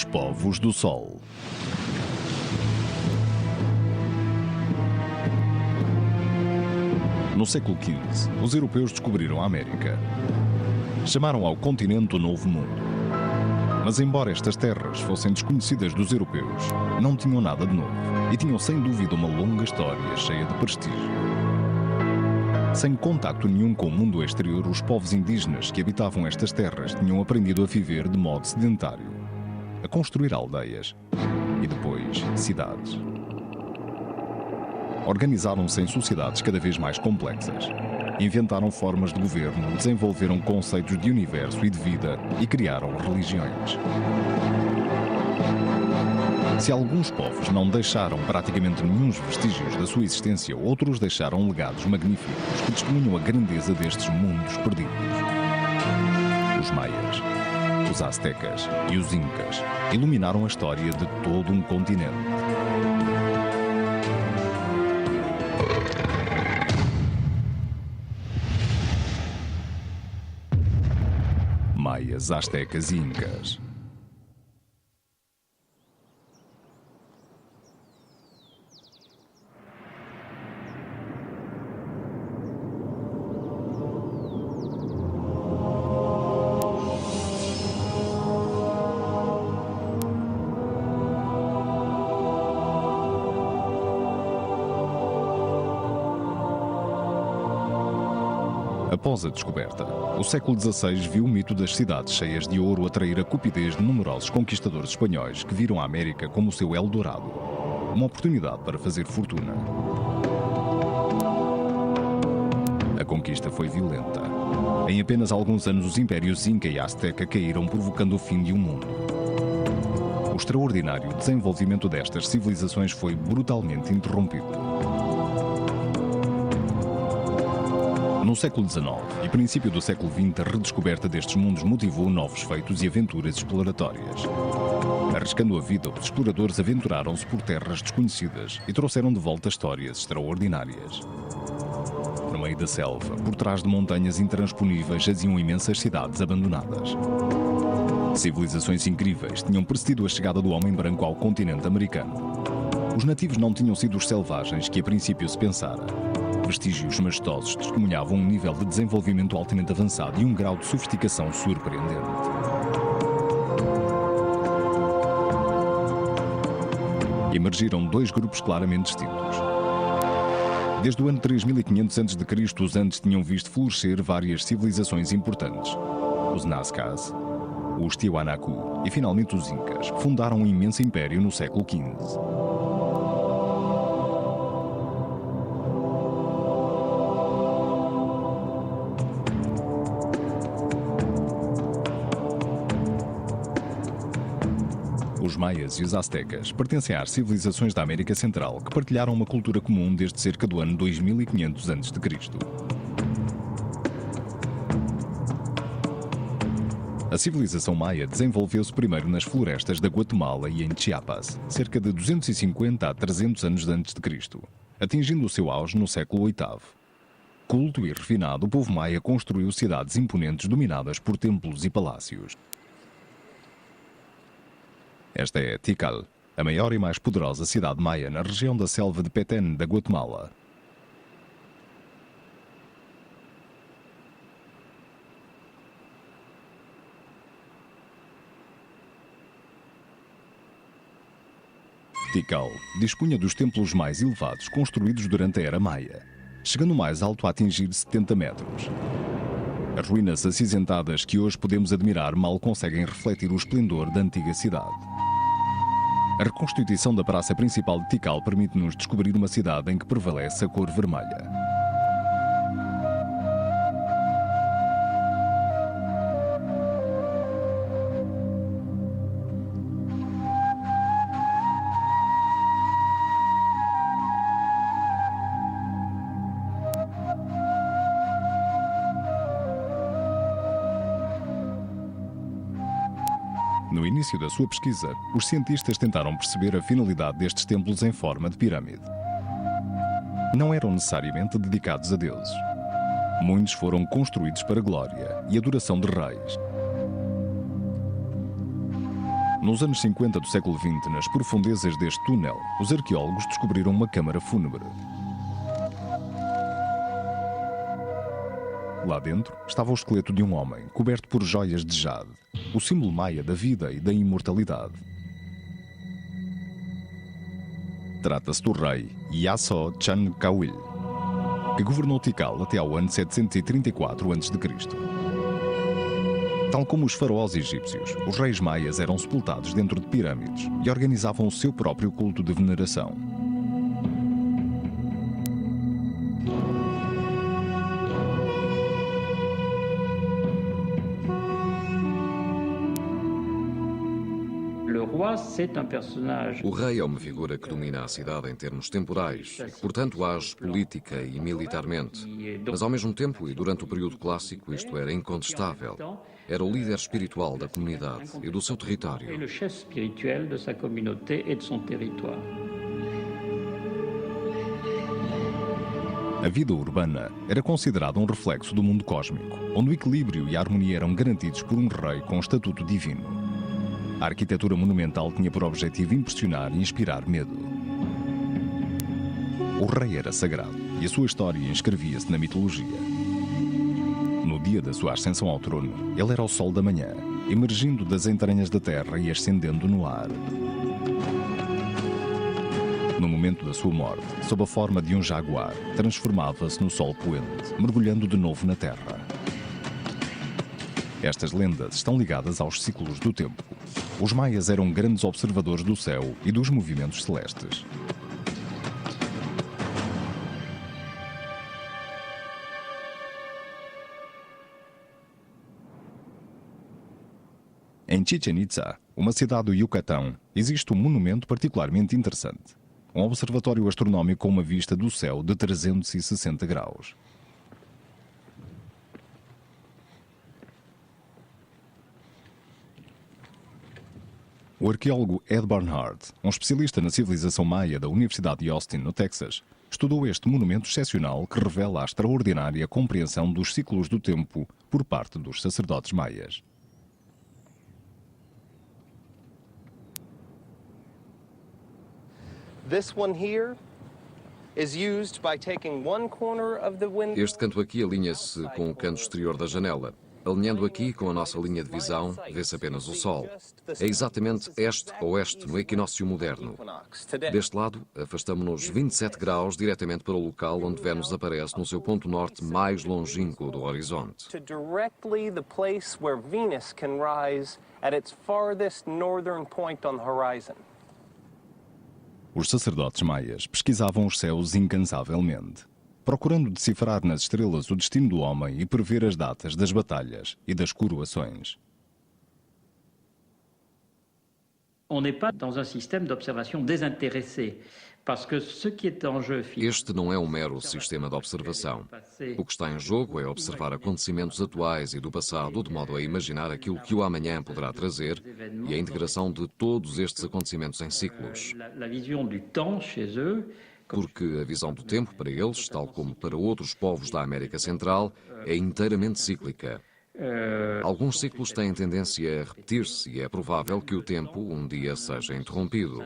Os povos do Sol. No século XV, os europeus descobriram a América. Chamaram ao continente o Novo Mundo. Mas embora estas terras fossem desconhecidas dos europeus, não tinham nada de novo e tinham sem dúvida uma longa história cheia de prestígio. Sem contacto nenhum com o mundo exterior, os povos indígenas que habitavam estas terras tinham aprendido a viver de modo sedentário, a construir aldeias e depois cidades. Organizaram-se em sociedades cada vez mais complexas. Inventaram formas de governo, desenvolveram conceitos de universo e de vida e criaram religiões. Se alguns povos não deixaram praticamente nenhum vestígios da sua existência, outros deixaram legados magníficos que testemunham a grandeza destes mundos perdidos. Os maias, os aztecas e os incas iluminaram a história de todo um continente. Maias, aztecas e incas. Após a descoberta, o século XVI viu o mito das cidades cheias de ouro atrair a cupidez de numerosos conquistadores espanhóis que viram a América como o seu Eldorado, uma oportunidade para fazer fortuna. A conquista foi violenta. Em apenas alguns anos, os impérios Inca e Azteca caíram, provocando o fim de um mundo. O extraordinário desenvolvimento destas civilizações foi brutalmente interrompido. No século XIX e princípio do século XX, a redescoberta destes mundos motivou novos feitos e aventuras exploratórias. Arriscando a vida, os exploradores aventuraram-se por terras desconhecidas e trouxeram de volta histórias extraordinárias. No meio da selva, por trás de montanhas intransponíveis, jaziam imensas cidades abandonadas. Civilizações incríveis tinham precedido a chegada do homem branco ao continente americano. Os nativos não tinham sido os selvagens que a princípio se pensara. Vestígios majestosos testemunhavam um nível de desenvolvimento altamente avançado e um grau de sofisticação surpreendente. Emergiram dois grupos claramente distintos. Desde o ano 3500 a.C., os Andes tinham visto florescer várias civilizações importantes. Os Nazcas, os Tiwanaku e finalmente os Incas fundaram um imenso império no século XV. Os maias e os aztecas pertencem às civilizações da América Central que partilharam uma cultura comum desde cerca do ano 2500 a.C. A civilização maia desenvolveu-se primeiro nas florestas da Guatemala e em Chiapas, cerca de 250 a 300 anos antes de Cristo, atingindo o seu auge no século VIII. Culto e refinado, o povo maia construiu cidades imponentes dominadas por templos e palácios. Esta é Tikal, a maior e mais poderosa cidade maia na região da selva de Petén da Guatemala. Tikal dispunha dos templos mais elevados construídos durante a Era Maia, chegando o mais alto a atingir 70 metros. As ruínas acinzentadas que hoje podemos admirar mal conseguem refletir o esplendor da antiga cidade. A reconstituição da praça principal de Tikal permite-nos descobrir uma cidade em que prevalece a cor vermelha. No início da sua pesquisa, os cientistas tentaram perceber a finalidade destes templos em forma de pirâmide. Não eram necessariamente dedicados a deuses. Muitos foram construídos para glória e adoração de reis. Nos anos 50 do século XX, nas profundezas deste túnel, os arqueólogos descobriram uma câmara fúnebre. Lá dentro estava o esqueleto de um homem, coberto por joias de jade, o símbolo maia da vida e da imortalidade. Trata-se do rei Yaso Chankawil, que governou Tikal até ao ano 734 a.C. Tal como os faraós egípcios, os reis maias eram sepultados dentro de pirâmides e organizavam o seu próprio culto de veneração. O rei é uma figura que domina a cidade em termos temporais e que, portanto, age política e militarmente. Mas, ao mesmo tempo, e durante o período clássico, isto era incontestável. Era o líder espiritual da comunidade e do seu território. A vida urbana era considerada um reflexo do mundo cósmico, onde o equilíbrio e a harmonia eram garantidos por um rei com estatuto divino. A arquitetura monumental tinha por objetivo impressionar e inspirar medo. O rei era sagrado e a sua história inscrevia-se na mitologia. No dia da sua ascensão ao trono, ele era o sol da manhã, emergindo das entranhas da terra e ascendendo no ar. No momento da sua morte, sob a forma de um jaguar, transformava-se no sol poente, mergulhando de novo na terra. Estas lendas estão ligadas aos ciclos do tempo. Os maias eram grandes observadores do céu e dos movimentos celestes. Em Chichén Itzá, uma cidade do Yucatão, existe um monumento particularmente interessante. Um observatório astronómico com uma vista do céu de 360 graus. O arqueólogo Ed Barnhart, um especialista na civilização maia da Universidade de Austin, no Texas, estudou este monumento excepcional que revela a extraordinária compreensão dos ciclos do tempo por parte dos sacerdotes maias. Este canto aqui alinha-se com o canto exterior da janela. Alinhando aqui com a nossa linha de visão, vê-se apenas o Sol. É exatamente este-oeste no equinócio moderno. Deste lado, afastamo-nos 27 graus diretamente para o local onde Vênus aparece no seu ponto norte mais longínquo do horizonte. Os sacerdotes maias pesquisavam os céus incansavelmente, procurando decifrar nas estrelas o destino do homem e prever as datas das batalhas e das coroações. Este não é um mero sistema de observação. O que está em jogo é observar acontecimentos atuais e do passado, de modo a imaginar aquilo que o amanhã poderá trazer e a integração de todos estes acontecimentos em ciclos. Porque a visão do tempo para eles, tal como para outros povos da América Central, é inteiramente cíclica. Alguns ciclos têm tendência a repetir-se e é provável que o tempo um dia seja interrompido.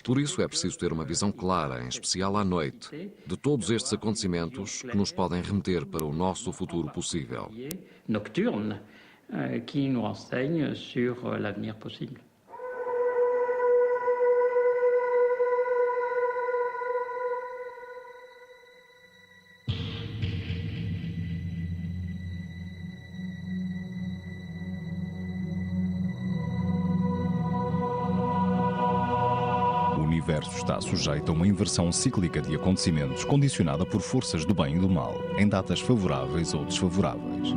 Por isso é preciso ter uma visão clara, em especial à noite, de todos estes acontecimentos que nos podem remeter para o nosso futuro possível. Nocturne, que nos enseigne sur l'avenir possible. O universo está sujeito a uma inversão cíclica de acontecimentos condicionada por forças do bem e do mal, em datas favoráveis ou desfavoráveis.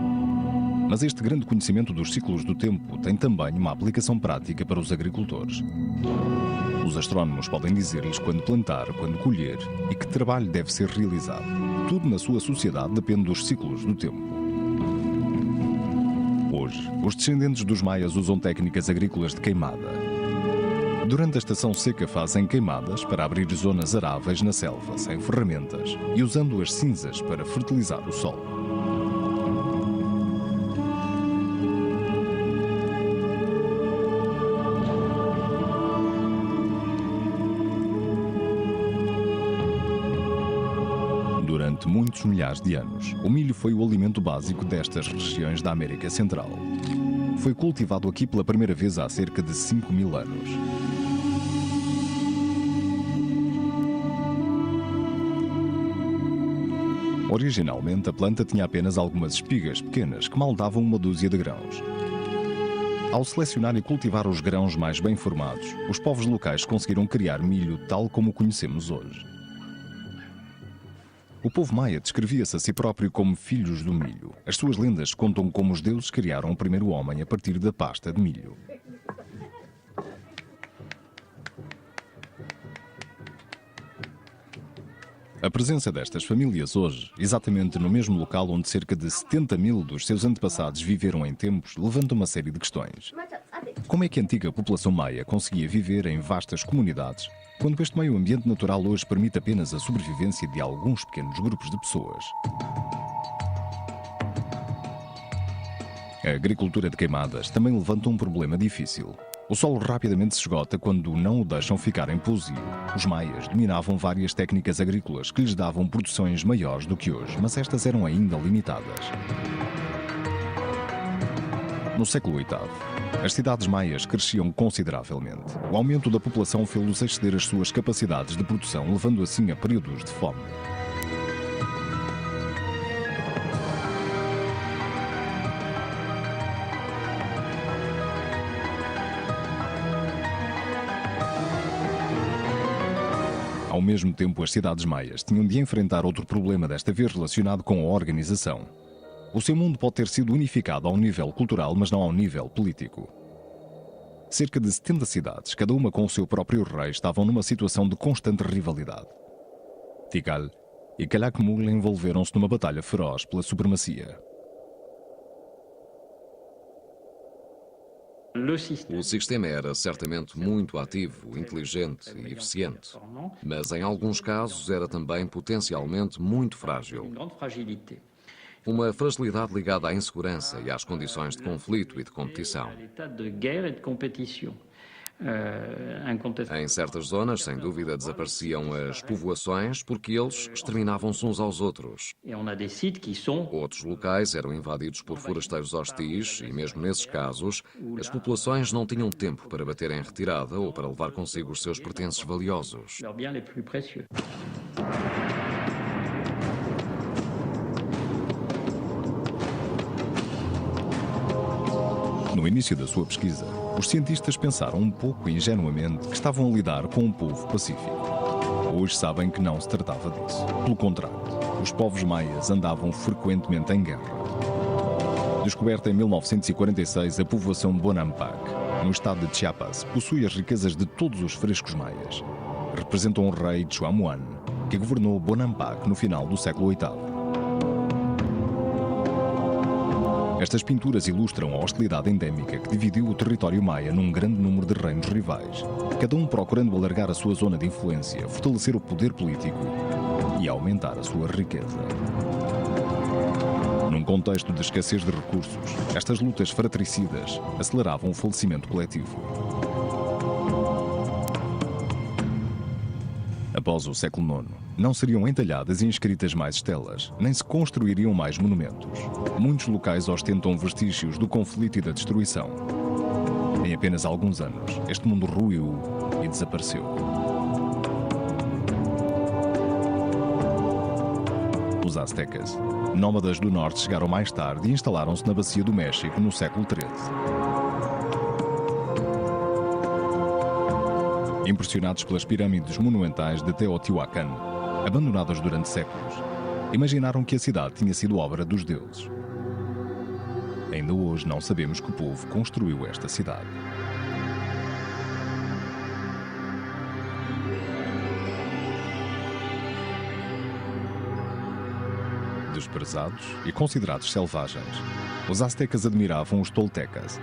Mas este grande conhecimento dos ciclos do tempo tem também uma aplicação prática para os agricultores. Os astrónomos podem dizer-lhes quando plantar, quando colher e que trabalho deve ser realizado. Tudo na sua sociedade depende dos ciclos do tempo. Hoje, os descendentes dos maias usam técnicas agrícolas de queimada. Durante a estação seca fazem queimadas para abrir zonas aráveis na selva, sem ferramentas, e usando as cinzas para fertilizar o solo. Durante muitos milhares de anos, o milho foi o alimento básico destas regiões da América Central. Foi cultivado aqui pela primeira vez há cerca de 5.000 anos. Originalmente, a planta tinha apenas algumas espigas pequenas que mal davam uma dúzia de grãos. Ao selecionar e cultivar os grãos mais bem formados, os povos locais conseguiram criar milho tal como o conhecemos hoje. O povo maia descrevia-se a si próprio como filhos do milho. As suas lendas contam como os deuses criaram o primeiro homem a partir da pasta de milho. A presença destas famílias hoje, exatamente no mesmo local onde cerca de 70.000 dos seus antepassados viveram em tempos, levanta uma série de questões. Como é que a antiga população maia conseguia viver em vastas comunidades, quando este meio ambiente natural hoje permite apenas a sobrevivência de alguns pequenos grupos de pessoas? A agricultura de queimadas também levanta um problema difícil. O solo rapidamente se esgota quando não o deixam ficar em pousio. Os maias dominavam várias técnicas agrícolas que lhes davam produções maiores do que hoje, mas estas eram ainda limitadas. No século VIII, as cidades maias cresciam consideravelmente. O aumento da população fez-los exceder as suas capacidades de produção, levando assim a períodos de fome. Ao mesmo tempo, as cidades maias tinham de enfrentar outro problema, desta vez relacionado com a organização. O seu mundo pode ter sido unificado ao nível cultural, mas não ao nível político. Cerca de 70 cidades, cada uma com o seu próprio rei, estavam numa situação de constante rivalidade. Tikal e Calakmul envolveram-se numa batalha feroz pela supremacia. O sistema era certamente muito ativo, inteligente e eficiente, mas em alguns casos era também potencialmente muito frágil. Uma fragilidade ligada à insegurança e às condições de conflito e de competição. Em certas zonas, sem dúvida, desapareciam as povoações porque eles exterminavam-se uns aos outros. Outros locais eram invadidos por forasteiros hostis e, mesmo nesses casos, as populações não tinham tempo para bater em retirada ou para levar consigo os seus pertences valiosos. No início da sua pesquisa, os cientistas pensaram um pouco ingenuamente que estavam a lidar com um povo pacífico. Hoje sabem que não se tratava disso. Pelo contrário, os povos maias andavam frequentemente em guerra. Descoberta em 1946, a povoação de Bonampak, no estado de Chiapas, possui as riquezas de todos os frescos maias. Representa um rei Chuamuan, que governou Bonampak no final do século VIII. Estas pinturas ilustram a hostilidade endémica que dividiu o território maia num grande número de reinos rivais, cada um procurando alargar a sua zona de influência, fortalecer o poder político e aumentar a sua riqueza. Num contexto de escassez de recursos, estas lutas fratricidas aceleravam o falecimento coletivo. Após o século IX, não seriam entalhadas e inscritas mais estelas, nem se construiriam mais monumentos. Muitos locais ostentam vestígios do conflito e da destruição. Em apenas alguns anos, este mundo ruiu e desapareceu. Os aztecas, nómadas do norte, chegaram mais tarde e instalaram-se na Bacia do México no século XIII. Impressionados pelas pirâmides monumentais de Teotihuacan, abandonadas durante séculos, imaginaram que a cidade tinha sido obra dos deuses. Ainda hoje não sabemos que povo construiu esta cidade. Desprezados e considerados selvagens, os aztecas admiravam os toltecas,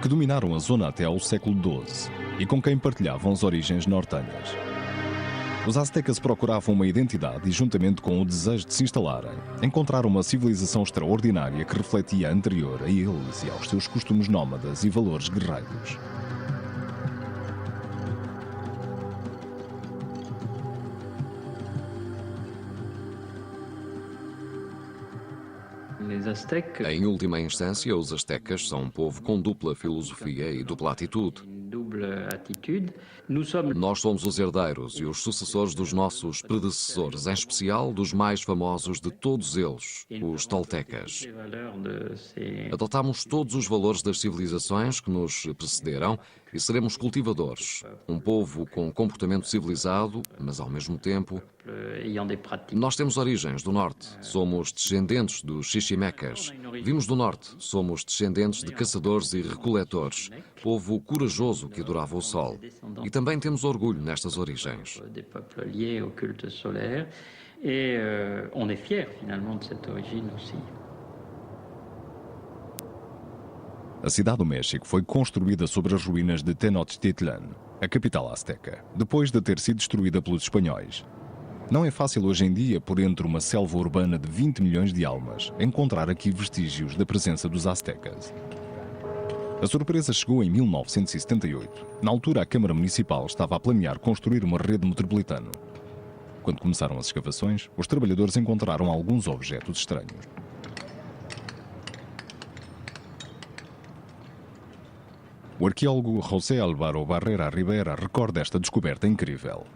que dominaram a zona até ao século XII e com quem partilhavam as origens nortenhas. Os aztecas procuravam uma identidade e, juntamente com o desejo de se instalarem, encontraram uma civilização extraordinária que refletia a anterior a eles e aos seus costumes nómadas e valores guerreiros. Em última instância, os astecas são um povo com dupla filosofia e dupla atitude. Nós somos os herdeiros e os sucessores dos nossos predecessores, em especial dos mais famosos de todos eles, os toltecas. Adotamos todos os valores das civilizações que nos precederam e seremos cultivadores. Um povo com comportamento civilizado, mas ao mesmo tempo... Nós temos origens do norte, somos descendentes dos xiximecas. Vimos do norte, somos descendentes de caçadores e recoletores, povo corajoso que adorava o sol. E também temos orgulho nestas origens. A cidade do México foi construída sobre as ruínas de Tenochtitlan, a capital azteca, depois de ter sido destruída pelos espanhóis. Não é fácil hoje em dia, por entre uma selva urbana de 20 milhões de almas, encontrar aqui vestígios da presença dos aztecas. A surpresa chegou em 1978. Na altura, a Câmara Municipal estava a planear construir uma rede metropolitana. Quando começaram as escavações, os trabalhadores encontraram alguns objetos estranhos. O arqueólogo José Álvaro Barrera Rivera recorda esta descoberta incrível.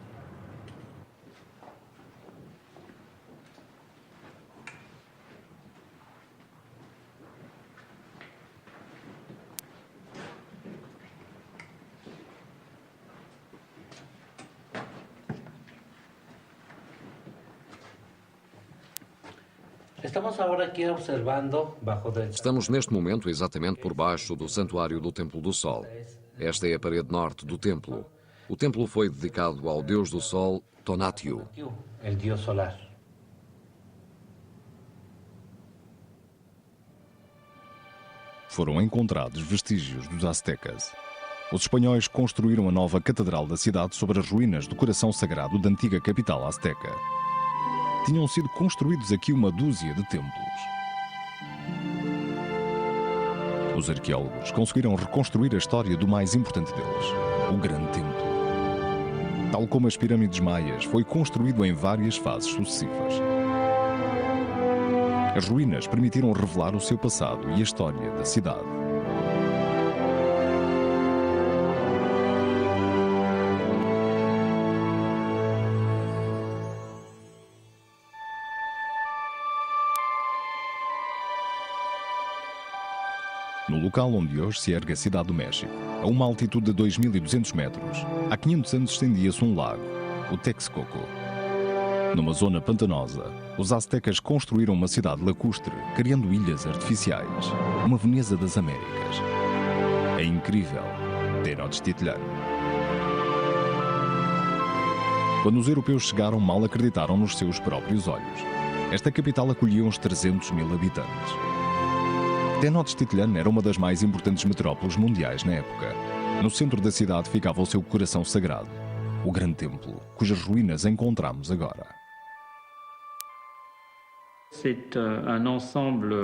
Estamos neste momento exatamente por baixo do Santuário do Templo do Sol. Esta é a parede norte do templo. O templo foi dedicado ao deus do sol, Tonatiuh. Foram encontrados vestígios dos aztecas. Os espanhóis construíram a nova catedral da cidade sobre as ruínas do coração sagrado da antiga capital azteca. Tinham sido construídos aqui uma dúzia de templos. Os arqueólogos conseguiram reconstruir a história do mais importante deles, o Grande Templo. Tal como as pirâmides maias, foi construído em várias fases sucessivas. As ruínas permitiram revelar o seu passado e a história da cidade. No local onde hoje se ergue a cidade do México, a uma altitude de 2.200 metros, há 500 anos estendia-se um lago, o Texcoco. Numa zona pantanosa, os aztecas construíram uma cidade lacustre, criando ilhas artificiais, uma Veneza das Américas. É incrível, Tenochtitlan. Quando os europeus chegaram, mal acreditaram nos seus próprios olhos. Esta capital acolhia uns 300.000 habitantes. Tenochtitlan era uma das mais importantes metrópoles mundiais na época. No centro da cidade ficava o seu coração sagrado, o Grande Templo, cujas ruínas encontramos agora.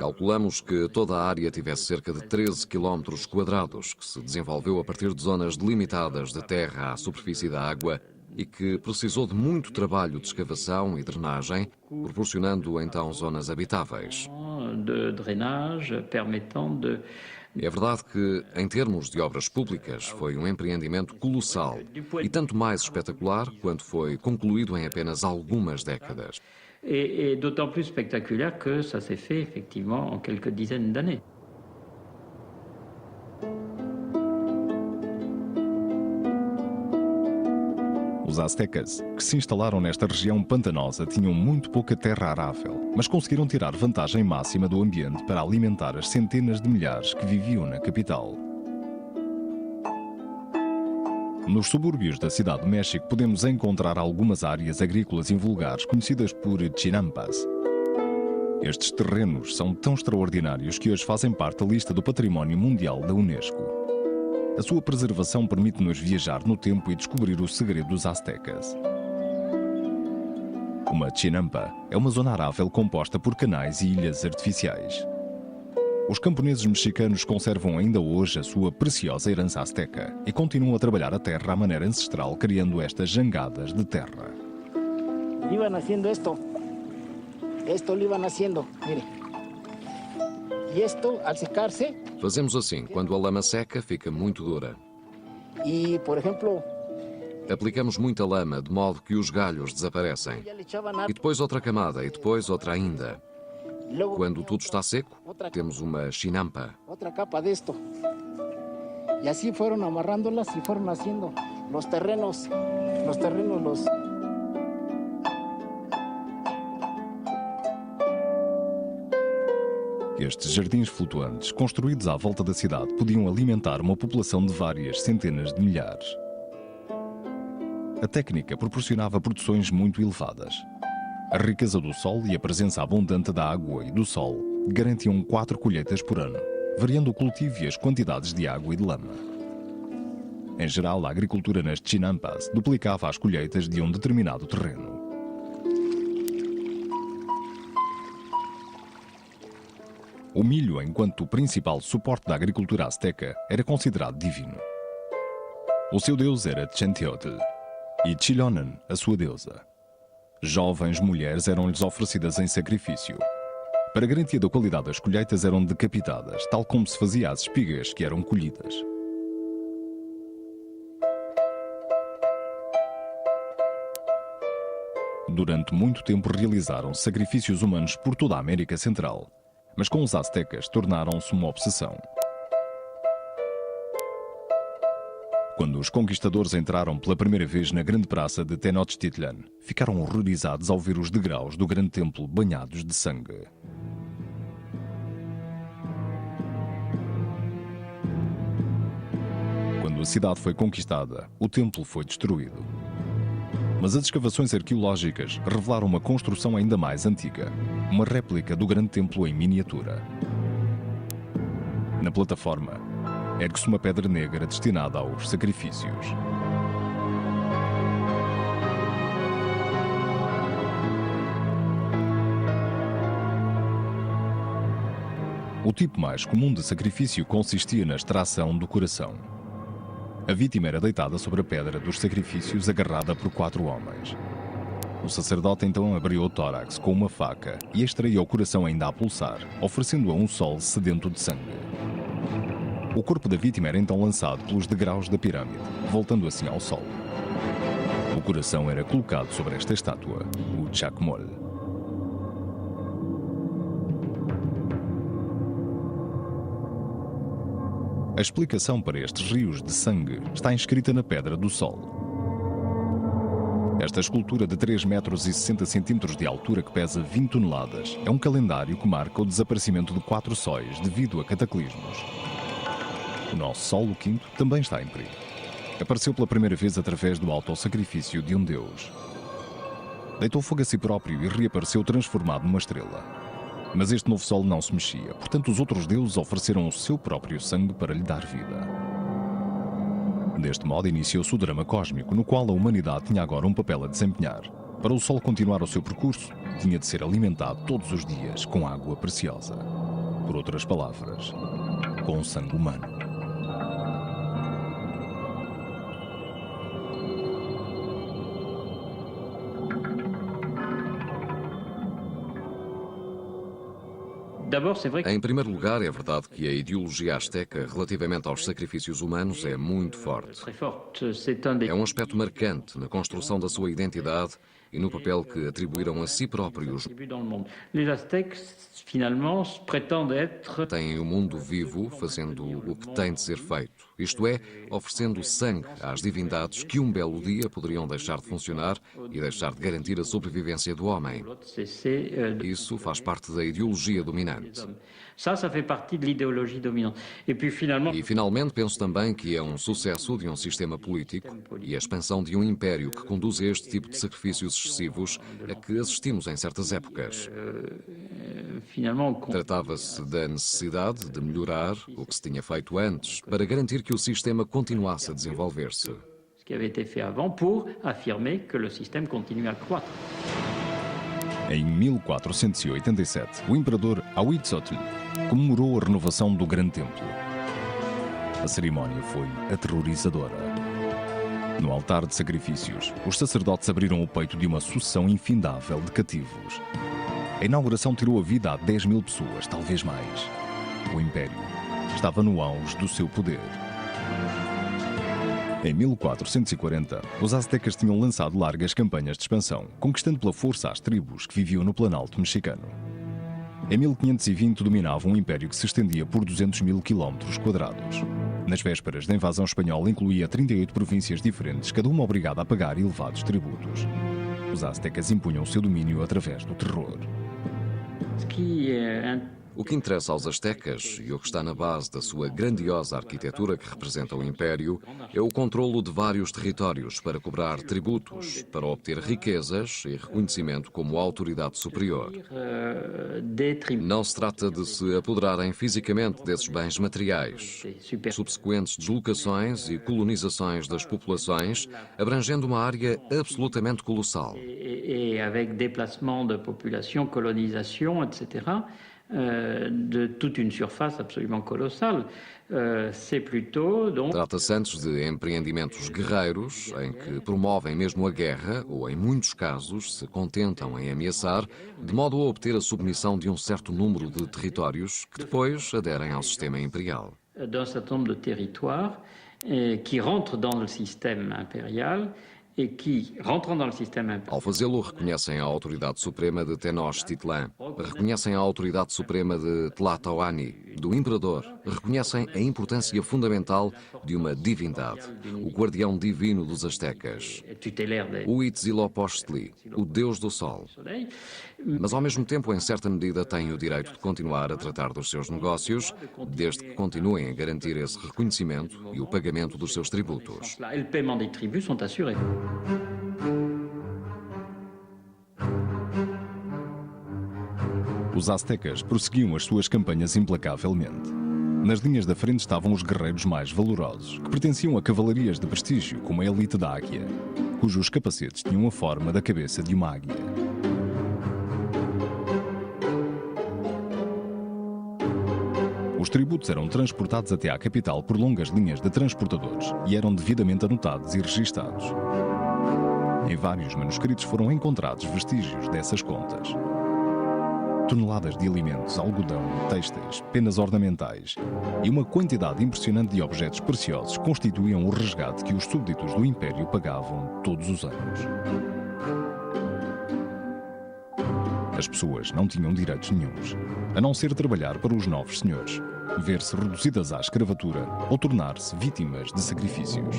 Calculamos que toda a área tivesse cerca de 13 km², que se desenvolveu a partir de zonas delimitadas de terra à superfície da água e que precisou de muito trabalho de escavação e drenagem, proporcionando então zonas habitáveis. É verdade que, em termos de obras públicas, foi um empreendimento colossal e tanto mais espetacular quanto foi concluído em apenas algumas décadas. Et d'autant plus spectaculaire que ça s'est fait effectivement en quelques dizaines d'années. Os aztecas, que se instalaram nesta região pantanosa, tinham muito pouca terra arável, mas conseguiram tirar vantagem máxima do ambiente para alimentar as centenas de milhares que viviam na capital. Nos subúrbios da cidade do México podemos encontrar algumas áreas agrícolas invulgares conhecidas por chinampas. Estes terrenos são tão extraordinários que hoje fazem parte da lista do Património Mundial da Unesco. A sua preservação permite-nos viajar no tempo e descobrir o segredo dos aztecas. Uma chinampa é uma zona arável composta por canais e ilhas artificiais. Os camponeses mexicanos conservam ainda hoje a sua preciosa herança azteca e continuam a trabalhar a terra à maneira ancestral, criando estas jangadas de terra. Iban haciendo esto lo iban haciendo, mire. Fazemos assim, quando a lama seca, fica muito dura. Aplicamos muita lama, de modo que os galhos desaparecem. E depois outra camada, e depois outra ainda. Quando tudo está seco, temos uma chinampa. Outra capa disto. E assim foram amarrándolas e foram haciendo los terrenos. Estes jardins flutuantes, construídos à volta da cidade, podiam alimentar uma população de várias centenas de milhares. A técnica proporcionava produções muito elevadas. A riqueza do solo e a presença abundante da água e do sol garantiam 4 colheitas por ano, variando o cultivo e as quantidades de água e de lama. Em geral, a agricultura nas chinampas duplicava as colheitas de um determinado terreno. O milho, enquanto o principal suporte da agricultura azteca, era considerado divino. O seu deus era Chenteotl e Chilonen, a sua deusa. Jovens mulheres eram-lhes oferecidas em sacrifício. Para garantia da qualidade das colheitas eram decapitadas, tal como se fazia às espigas que eram colhidas. Durante muito tempo realizaram sacrifícios humanos por toda a América Central, mas com os aztecas tornaram-se uma obsessão. Quando os conquistadores entraram pela primeira vez na grande praça de Tenochtitlan, ficaram horrorizados ao ver os degraus do grande templo banhados de sangue. Quando a cidade foi conquistada, o templo foi destruído. Mas as escavações arqueológicas revelaram uma construção ainda mais antiga, uma réplica do grande templo em miniatura. Na plataforma, ergue-se uma pedra negra destinada aos sacrifícios. O tipo mais comum de sacrifício consistia na extração do coração. A vítima era deitada sobre a pedra dos sacrifícios, agarrada por 4 homens. O sacerdote então abriu o tórax com uma faca e extraía o coração ainda a pulsar, oferecendo-o a um sol sedento de sangue. O corpo da vítima era então lançado pelos degraus da pirâmide, voltando assim ao sol. O coração era colocado sobre esta estátua, o Chacmol. A explicação para estes rios de sangue está inscrita na Pedra do Sol. Esta escultura de 3 metros e 60 centímetros de altura, que pesa 20 toneladas, é um calendário que marca o desaparecimento de 4 sóis devido a cataclismos. O nosso Sol, o quinto, também está em perigo. Apareceu pela primeira vez através do autossacrifício de um deus. Deitou fogo a si próprio e reapareceu transformado numa estrela. Mas este novo Sol não se mexia, portanto os outros deuses ofereceram o seu próprio sangue para lhe dar vida. Deste modo iniciou-se o drama cósmico, no qual a humanidade tinha agora um papel a desempenhar. Para o Sol continuar o seu percurso, tinha de ser alimentado todos os dias com água preciosa. Por outras palavras, com sangue humano. Em primeiro lugar, é verdade que a ideologia asteca relativamente aos sacrifícios humanos é muito forte. É um aspecto marcante na construção da sua identidade e no papel que atribuíram a si próprios. Têm o mundo vivo fazendo o que tem de ser feito, isto é, oferecendo sangue às divindades que um belo dia poderiam deixar de funcionar e deixar de garantir a sobrevivência do homem. Isso faz parte da ideologia dominante. E finalmente penso também que é um sucesso de um sistema político e a expansão de um império que conduz a este tipo de sacrifícios excessivos a que assistimos em certas épocas. Tratava-se da necessidade de melhorar o que se tinha feito antes para garantir que o sistema continuasse a desenvolver-se. Em 1487, o imperador Huitzilopochtli comemorou a renovação do Grande Templo. A cerimónia foi aterrorizadora. No altar de sacrifícios, os sacerdotes abriram o peito de uma sucessão infindável de cativos. A inauguração tirou a vida a 10.000 pessoas, talvez mais. O Império estava no auge do seu poder. Em 1440, os aztecas tinham lançado largas campanhas de expansão, conquistando pela força as tribos que viviam no Planalto mexicano. Em 1520 dominavam um império que se estendia por 200.000 quilómetros quadrados. Nas vésperas da invasão espanhola incluía 38 províncias diferentes, cada uma obrigada a pagar elevados tributos. Os aztecas impunham o seu domínio através do terror. O que interessa aos astecas, e o que está na base da sua grandiosa arquitetura que representa o Império, é o controlo de vários territórios para cobrar tributos, para obter riquezas e reconhecimento como autoridade superior. Não se trata de se apoderarem fisicamente desses bens materiais. Subsequentes deslocações e colonizações das populações, abrangendo uma área absolutamente colossal. E avec déplacement de population, colonisation, etc., de toute une surface absolument colossale. C'est plutôt, donc... Trata-se antes de empreendimentos guerreiros, em que promovem mesmo a guerra, ou em muitos casos se contentam em ameaçar, de modo a obter a submissão de um certo número de territórios que depois aderem ao sistema imperial. D'un certain nombre de territoires qui rentrent dans le système impérial. Ao fazê-lo, reconhecem a autoridade suprema de Tenochtitlan, reconhecem a autoridade suprema de Tlatoani, do imperador, reconhecem a importância fundamental de uma divindade, o guardião divino dos astecas, o Huitzilopochtli, o deus do sol. Mas, ao mesmo tempo, em certa medida, têm o direito de continuar a tratar dos seus negócios, desde que continuem a garantir esse reconhecimento e o pagamento dos seus tributos. Os aztecas prosseguiam as suas campanhas implacavelmente. Nas linhas da frente estavam os guerreiros mais valorosos, que pertenciam a cavalarias de prestígio, como a elite da águia, cujos capacetes tinham a forma da cabeça de uma águia. Os tributos eram transportados até à capital por longas linhas de transportadores e eram devidamente anotados e registados. Em vários manuscritos foram encontrados vestígios dessas contas. Toneladas de alimentos, algodão, têxteis, penas ornamentais e uma quantidade impressionante de objetos preciosos constituíam o resgate que os súbditos do Império pagavam todos os anos. As pessoas não tinham direitos nenhuns, a não ser trabalhar para os novos senhores, ver-se reduzidas à escravatura ou tornar-se vítimas de sacrifícios.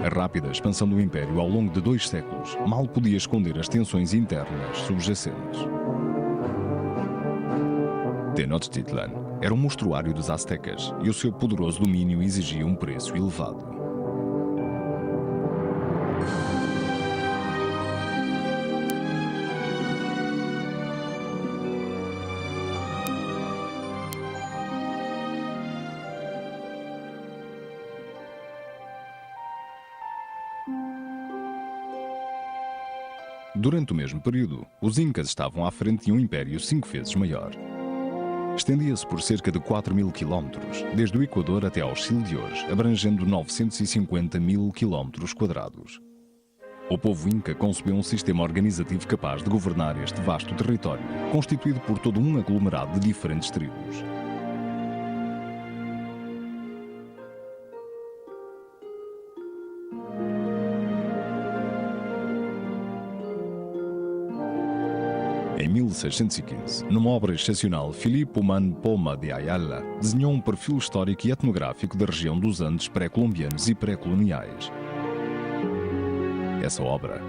A rápida expansão do Império ao longo de 2 séculos mal podia esconder as tensões internas subjacentes. Tenochtitlan era um mostruário dos aztecas e o seu poderoso domínio exigia um preço elevado. Durante o mesmo período, os Incas estavam à frente de um império 5 vezes maior. Estendia-se por cerca de 4.000 quilómetros, desde o Equador até ao Chile de hoje, abrangendo 950.000 quilómetros quadrados. O povo Inca concebeu um sistema organizativo capaz de governar este vasto território, constituído por todo um aglomerado de diferentes tribos. Em 1615, numa obra excepcional, Filipe Humán Poma de Ayala desenhou um perfil histórico e etnográfico da região dos Andes pré-colombianos e pré-coloniais. Essa obra,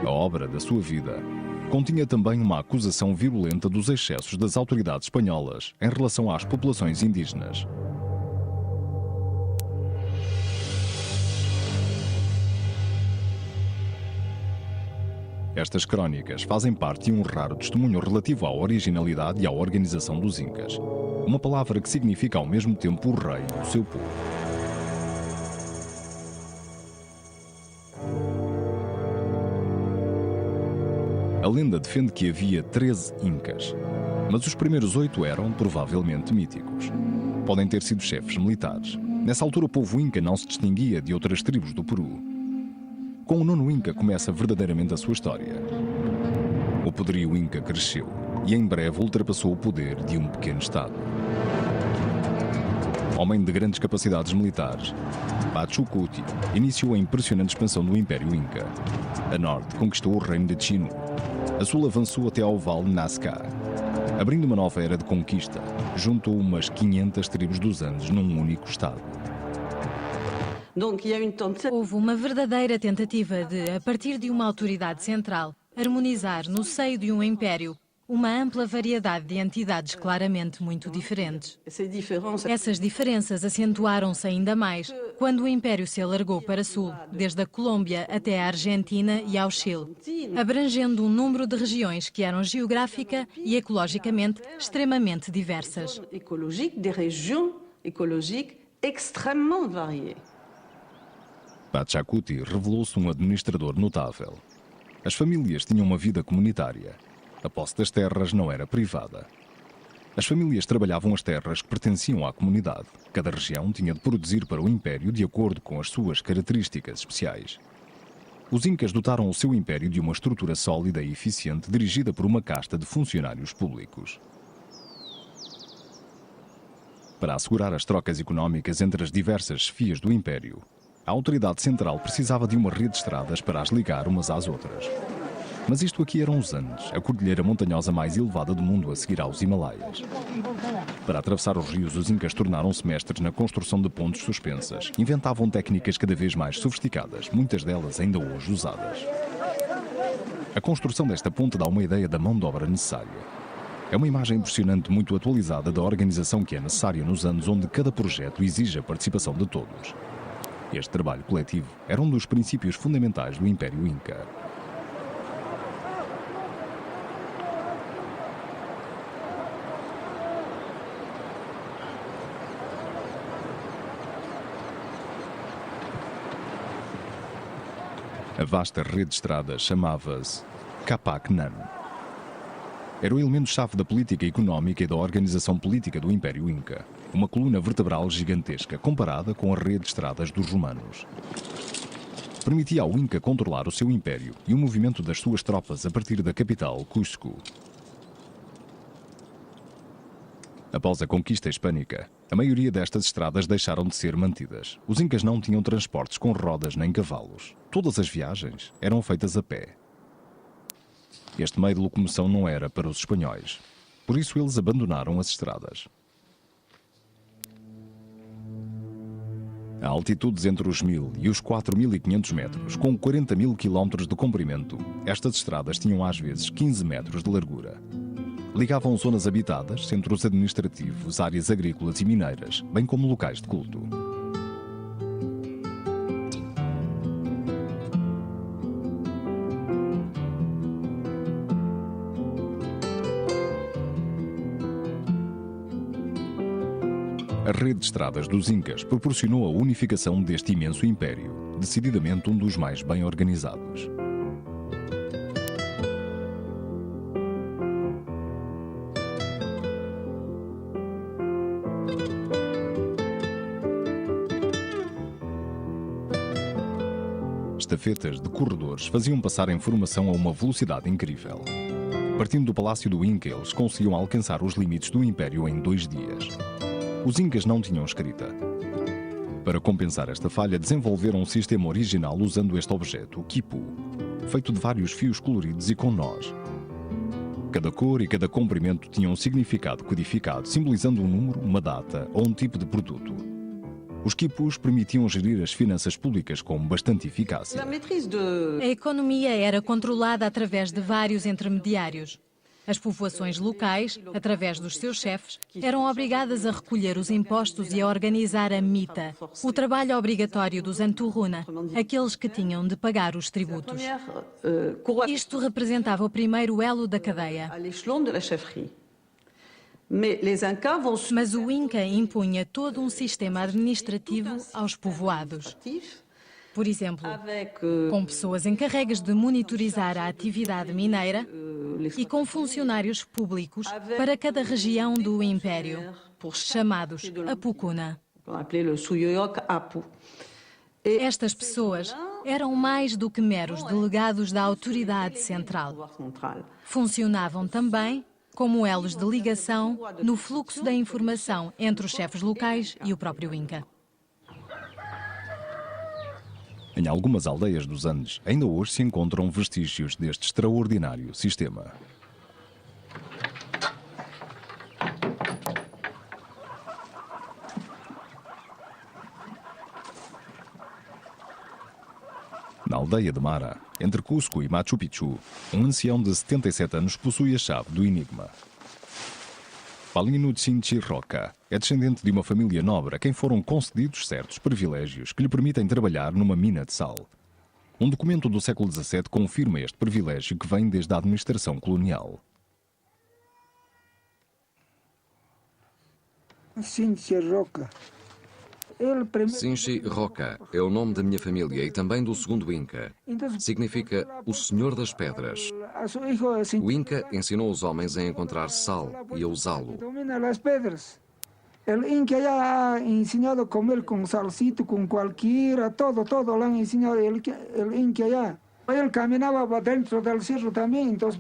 a obra da sua vida, continha também uma acusação virulenta dos excessos das autoridades espanholas em relação às populações indígenas. Estas crónicas fazem parte de um raro testemunho relativo à originalidade e à organização dos Incas, uma palavra que significa ao mesmo tempo o rei do seu povo. A lenda defende que havia 13 Incas, mas os primeiros 8 eram provavelmente míticos. Podem ter sido chefes militares. Nessa altura o povo Inca não se distinguia de outras tribos do Peru. Com o 9º Inca começa verdadeiramente a sua história. O poderio Inca cresceu e em breve ultrapassou o poder de um pequeno Estado. Homem de grandes capacidades militares, Pachacuti iniciou a impressionante expansão do Império Inca. A norte conquistou o reino de Chino. A sul avançou até ao Vale Nazca, abrindo uma nova era de conquista. Juntou umas 500 tribos dos Andes num único Estado. Houve uma verdadeira tentativa de, a partir de uma autoridade central, harmonizar no seio de um império uma ampla variedade de entidades claramente muito diferentes. Essas diferenças acentuaram-se ainda mais quando o império se alargou para sul, desde a Colômbia até a Argentina e ao Chile, abrangendo um número de regiões que eram geográfica e ecologicamente extremamente diversas. Pachacuti revelou-se um administrador notável. As famílias tinham uma vida comunitária. A posse das terras não era privada. As famílias trabalhavam as terras que pertenciam à comunidade. Cada região tinha de produzir para o império de acordo com as suas características especiais. Os Incas dotaram o seu império de uma estrutura sólida e eficiente dirigida por uma casta de funcionários públicos. Para assegurar as trocas económicas entre as diversas chefias do império, a autoridade central precisava de uma rede de estradas para as ligar umas às outras. Mas isto aqui eram os Andes, a cordilheira montanhosa mais elevada do mundo a seguir aos Himalaias. Para atravessar os rios, os Incas tornaram-se mestres na construção de pontes suspensas. Inventavam técnicas cada vez mais sofisticadas, muitas delas ainda hoje usadas. A construção desta ponte dá uma ideia da mão de obra necessária. É uma imagem impressionante, muito atualizada da organização que é necessária nos anos onde cada projeto exige a participação de todos. Este trabalho coletivo era um dos princípios fundamentais do Império Inca. A vasta rede de estradas chamava-se Capacnan. Era o elemento-chave da política económica e da organização política do Império Inca. Uma coluna vertebral gigantesca comparada com a rede de estradas dos romanos. Permitia ao Inca controlar o seu império e o movimento das suas tropas a partir da capital, Cusco. Após a conquista hispânica, a maioria destas estradas deixaram de ser mantidas. Os Incas não tinham transportes com rodas nem cavalos. Todas as viagens eram feitas a pé. Este meio de locomoção não era para os espanhóis. Por isso eles abandonaram as estradas. A altitudes entre os 1.000 e os 4.500 metros, com 40.000 quilómetros de comprimento, estas estradas tinham às vezes 15 metros de largura. Ligavam zonas habitadas, centros administrativos, áreas agrícolas e mineiras, bem como locais de culto. A rede de estradas dos Incas proporcionou a unificação deste imenso império, decididamente um dos mais bem organizados. Estafetas de corredores faziam passar a informação a uma velocidade incrível. Partindo do Palácio do Inca, eles conseguiam alcançar os limites do Império em 2 dias. Os Incas não tinham escrita. Para compensar esta falha, desenvolveram um sistema original usando este objeto, o quipu, feito de vários fios coloridos e com nós. Cada cor e cada comprimento tinham um significado codificado, simbolizando um número, uma data ou um tipo de produto. Os quipus permitiam gerir as finanças públicas com bastante eficácia. A economia era controlada através de vários intermediários. As povoações locais, através dos seus chefes, eram obrigadas a recolher os impostos e a organizar a mita, o trabalho obrigatório dos Anturruna, aqueles que tinham de pagar os tributos. Isto representava o primeiro elo da cadeia. Mas o Inca impunha todo um sistema administrativo aos povoados. Por exemplo, com pessoas encarregues de monitorizar a atividade mineira e com funcionários públicos para cada região do Império, chamados Apucuna. Estas pessoas eram mais do que meros delegados da autoridade central. Funcionavam também como elos de ligação no fluxo da informação entre os chefes locais e o próprio Inca. Em algumas aldeias dos Andes, ainda hoje se encontram vestígios deste extraordinário sistema. Na aldeia de Mara, entre Cusco e Machu Picchu, um ancião de 77 anos possui a chave do enigma. Palino Chinchi Roca é descendente de uma família nobre a quem foram concedidos certos privilégios que lhe permitem trabalhar numa mina de sal. Um documento do século XVII confirma este privilégio que vem desde a administração colonial. Chinchi Roca. Chinchi Roca é o nome da minha família e também do segundo Inca. Significa o Senhor das Pedras. O Inca ensinou os homens a encontrar sal e a usá-lo. O Inca já ha ensinado a comer com salsito, com qualquer, todo lo han ensinado o Inca já. Ele caminhava dentro do cerro também, então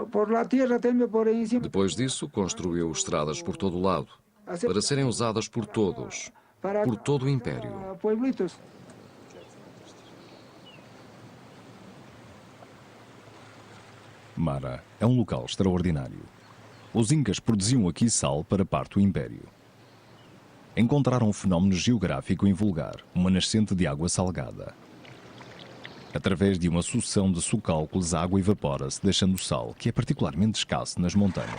por la tierra também por encima. Depois disso, construiu estradas por todo o lado, para serem usadas por todos. Por todo o Império. Mara é um local extraordinário. Os Incas produziam aqui sal para parte do Império. Encontraram um fenómeno geográfico invulgar, uma nascente de água salgada. Através de uma sucessão de sulcálculos, a água evapora-se, deixando o sal, que é particularmente escasso nas montanhas.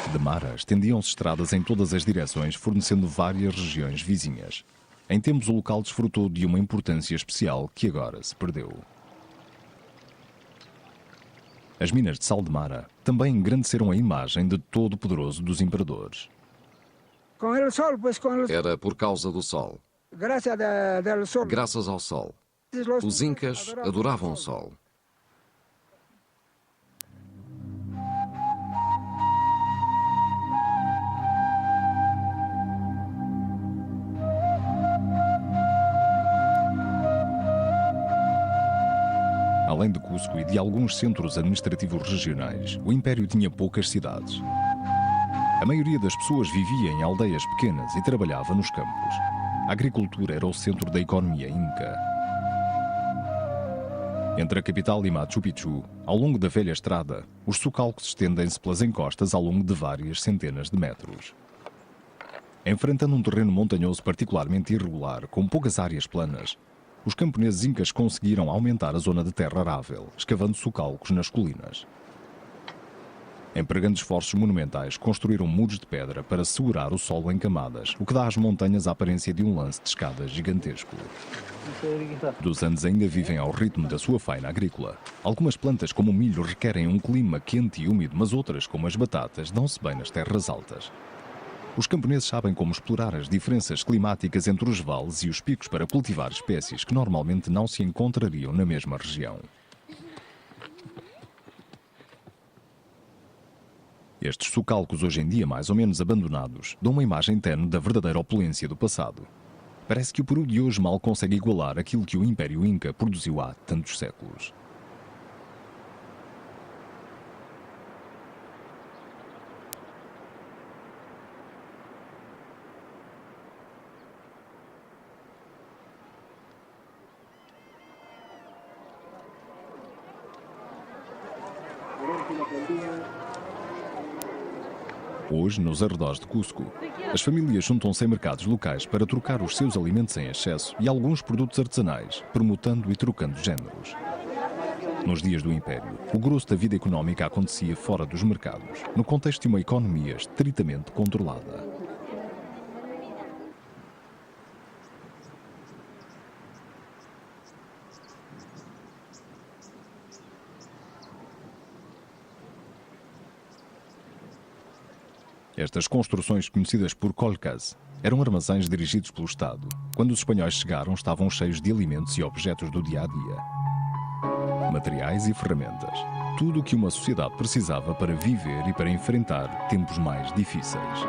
De Mara estendiam-se estradas em todas as direções, fornecendo várias regiões vizinhas. Em tempos, o local desfrutou de uma importância especial que agora se perdeu. As minas de sal de Mara também engrandeceram a imagem de todo-poderoso dos imperadores. Era por causa do sol. Graças ao sol. Os Incas adoravam o sol. Além de Cusco e de alguns centros administrativos regionais, o Império tinha poucas cidades. A maioria das pessoas vivia em aldeias pequenas e trabalhava nos campos. A agricultura era o centro da economia inca. Entre a capital e Machu Picchu, ao longo da velha estrada, os sulcálculos estendem-se pelas encostas ao longo de várias centenas de metros. Enfrentando um terreno montanhoso particularmente irregular, com poucas áreas planas, os camponeses incas conseguiram aumentar a zona de terra arável, escavando sulcálculos nas colinas. Empregando esforços monumentais, construíram muros de pedra para segurar o solo em camadas, o que dá às montanhas a aparência de um lance de escada gigantesco. Dos Andes ainda vivem ao ritmo da sua faina agrícola. Algumas plantas, como o milho, requerem um clima quente e úmido, mas outras, como as batatas, dão-se bem nas terras altas. Os camponeses sabem como explorar as diferenças climáticas entre os vales e os picos para cultivar espécies que normalmente não se encontrariam na mesma região. Estes sulcálculos, hoje em dia mais ou menos abandonados, dão uma imagem tenue da verdadeira opulência do passado. Parece que o Peru de hoje mal consegue igualar aquilo que o Império Inca produziu há tantos séculos. Hoje, nos arredores de Cusco, as famílias juntam-se em mercados locais para trocar os seus alimentos em excesso e alguns produtos artesanais, permutando e trocando géneros. Nos dias do Império, o grosso da vida económica acontecia fora dos mercados, no contexto de uma economia estritamente controlada. Estas construções, conhecidas por colcas, eram armazéns dirigidos pelo Estado. Quando os espanhóis chegaram, estavam cheios de alimentos e objetos do dia-a-dia. Materiais e ferramentas. Tudo o que uma sociedade precisava para viver e para enfrentar tempos mais difíceis.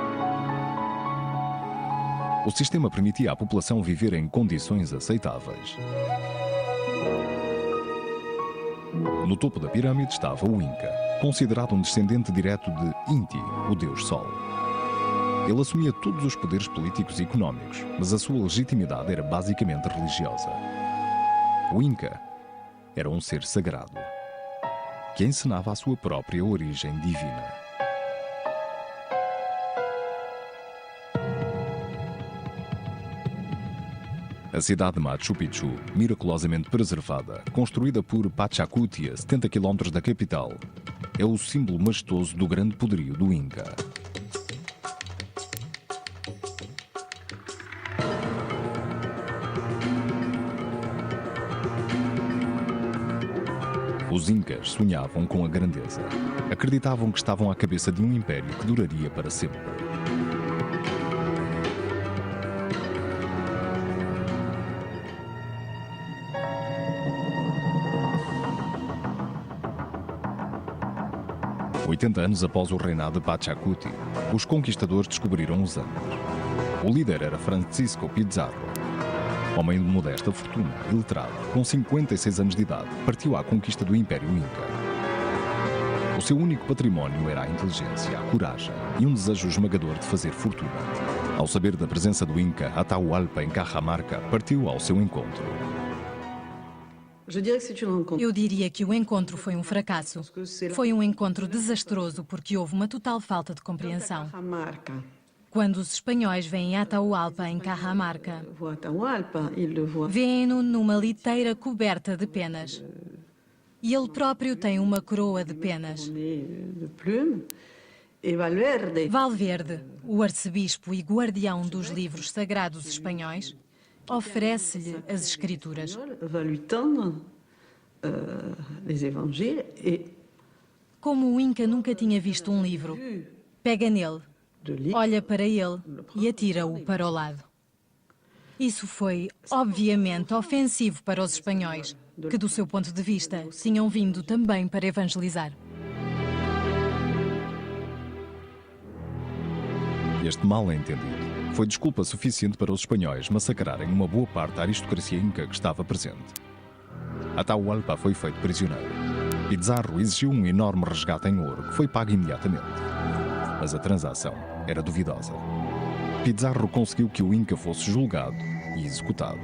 O sistema permitia à população viver em condições aceitáveis. No topo da pirâmide estava o Inca, considerado um descendente direto de Inti, o deus Sol. Ele assumia todos os poderes políticos e económicos, mas a sua legitimidade era basicamente religiosa. O Inca era um ser sagrado, que encenava a sua própria origem divina. A cidade de Machu Picchu, miraculosamente preservada, construída por Pachacuti, a 70 km da capital, é o símbolo majestoso do grande poderio do Inca. Os Incas sonhavam com a grandeza. Acreditavam que estavam à cabeça de um império que duraria para sempre. Oitenta anos após o reinado de Pachacuti, os conquistadores descobriram os Andes. O líder era Francisco Pizarro. Homem de modesta fortuna e letrado, com 56 anos de idade, partiu à conquista do Império Inca. O seu único património era a inteligência, a coragem e um desejo esmagador de fazer fortuna. Ao saber da presença do Inca, Atahualpa em Cajamarca partiu ao seu encontro. Eu diria que o encontro foi um fracasso. Foi um encontro desastroso porque houve uma total falta de compreensão. Quando os espanhóis veem Atahualpa em Cajamarca, veem-no numa liteira coberta de penas. E ele próprio tem uma coroa de penas. Valverde, o arcebispo e guardião dos livros sagrados espanhóis, oferece-lhe as escrituras. Como o Inca nunca tinha visto um livro, pega nele, olha para ele e atira-o para o lado. Isso foi, obviamente, ofensivo para os espanhóis, que, do seu ponto de vista, tinham vindo também para evangelizar. Este mal-entendido foi desculpa suficiente para os espanhóis massacrarem uma boa parte da aristocracia inca que estava presente. Atahualpa foi feito prisioneiro. Pizarro exigiu um enorme resgate em ouro, que foi pago imediatamente. Mas a transação era duvidosa. Pizarro conseguiu que o Inca fosse julgado e executado.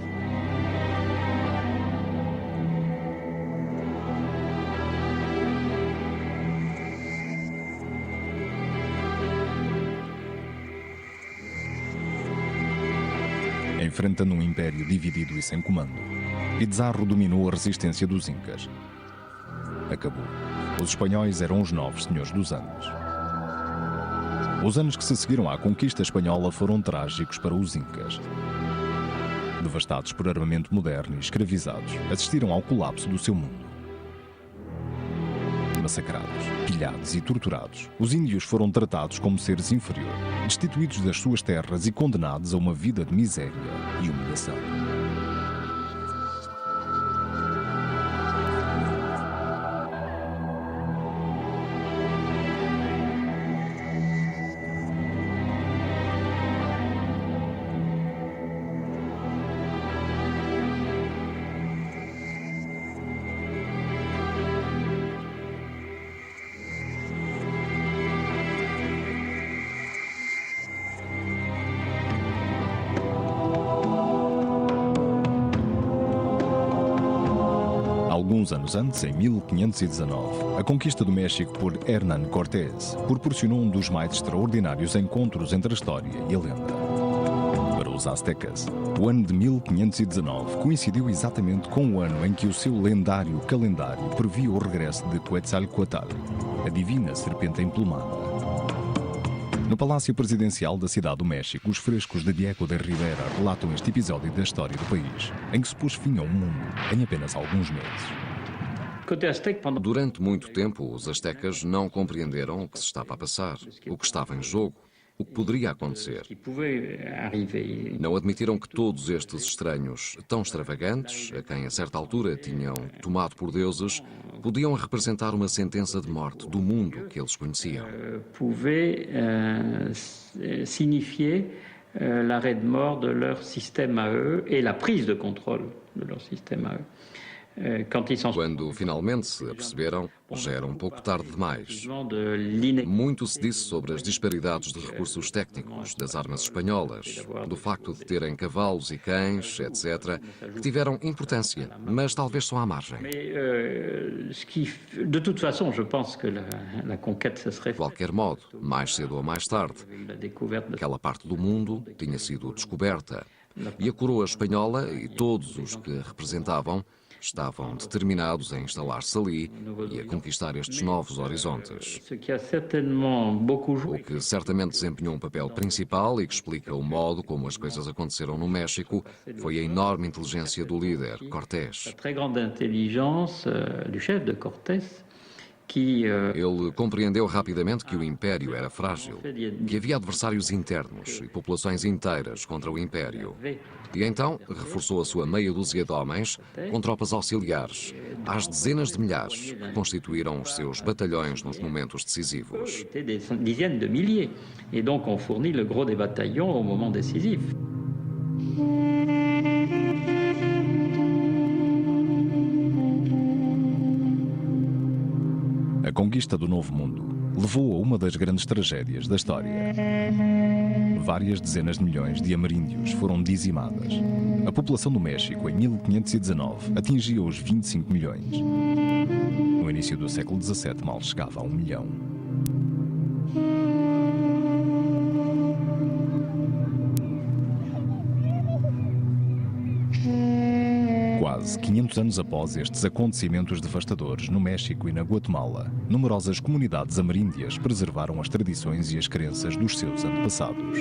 Enfrentando um império dividido e sem comando, Pizarro dominou a resistência dos Incas. Acabou. Os espanhóis eram os novos senhores dos Andes. Os anos que se seguiram à conquista espanhola foram trágicos para os Incas. Devastados por armamento moderno e escravizados, assistiram ao colapso do seu mundo. Massacrados, pilhados e torturados, os índios foram tratados como seres inferiores, destituídos das suas terras e condenados a uma vida de miséria e humilhação. Alguns anos antes, em 1519, a conquista do México por Hernán Cortés proporcionou um dos mais extraordinários encontros entre a história e a lenda. Para os aztecas, o ano de 1519 coincidiu exatamente com o ano em que o seu lendário calendário previa o regresso de Quetzalcoatl, a divina serpente emplumada. No Palácio Presidencial da Cidade do México, os frescos de Diego de Rivera relatam este episódio da história do país, em que se pôs fim a um mundo em apenas alguns meses. Durante muito tempo, os astecas não compreenderam o que se estava a passar, o que estava em jogo, o que poderia acontecer. Não admitiram que todos estes estranhos, tão extravagantes, a quem a certa altura tinham tomado por deuses, podiam representar uma sentença de morte do mundo que eles conheciam. Pouvait signifier l'arrêt de mort de leur système à eux et la prise de contrôle de leur système à eux. Quando finalmente se aperceberam, já era um pouco tarde demais. Muito se disse sobre as disparidades de recursos técnicos das armas espanholas, do facto de terem cavalos e cães, etc., que tiveram importância, mas talvez só à margem. De qualquer modo, mais cedo ou mais tarde, aquela parte do mundo tinha sido descoberta e a coroa espanhola e todos os que a representavam estavam determinados a instalar-se ali e a conquistar estes novos horizontes. O que certamente desempenhou um papel principal e que explica o modo como as coisas aconteceram no México foi a enorme inteligência do líder, Cortés. Ele compreendeu rapidamente que o Império era frágil, que havia adversários internos e populações inteiras contra o Império. E então reforçou a sua meia dúzia de homens com tropas auxiliares, às dezenas de milhares que constituíram os seus batalhões nos momentos decisivos. Dizaines de milliers. Et donc on fournit le gros des bataillons au moment décisif. A conquista do Novo Mundo levou a uma das grandes tragédias da história. Várias dezenas de milhões de ameríndios foram dizimadas. A população do México, em 1519, atingia os 25 milhões. No início do século XVII, mal chegava a 1 milhão. Quase 500 anos após estes acontecimentos devastadores no México e na Guatemala, numerosas comunidades ameríndias preservaram as tradições e as crenças dos seus antepassados.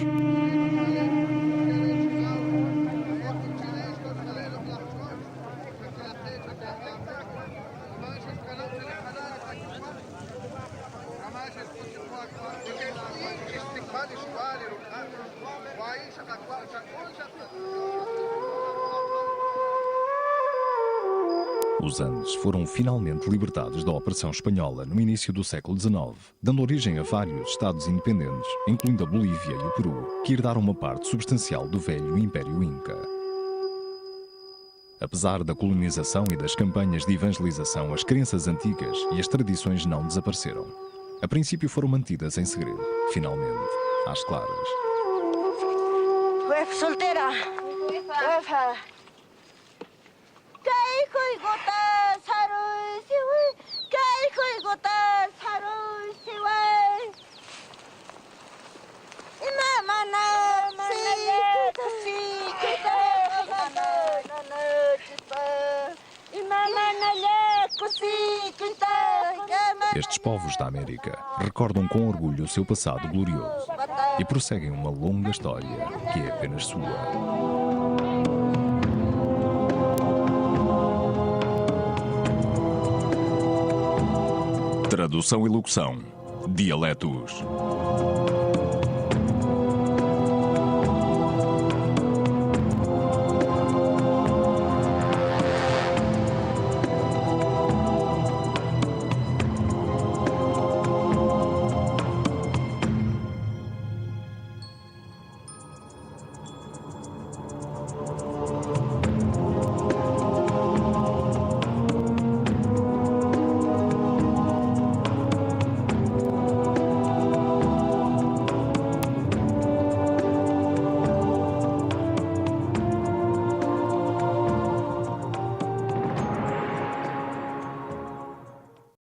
Os Andes foram finalmente libertados da opressão espanhola no início do século XIX, dando origem a vários estados independentes, incluindo a Bolívia e o Peru, que herdaram uma parte substancial do velho Império Inca. Apesar da colonização e das campanhas de evangelização, as crenças antigas e as tradições não desapareceram. A princípio foram mantidas em segredo, finalmente, às claras. Solteira! Estes povos da América recordam com orgulho o seu passado glorioso e prosseguem uma longa história que é apenas sua. Tradução e locução: Dialetos.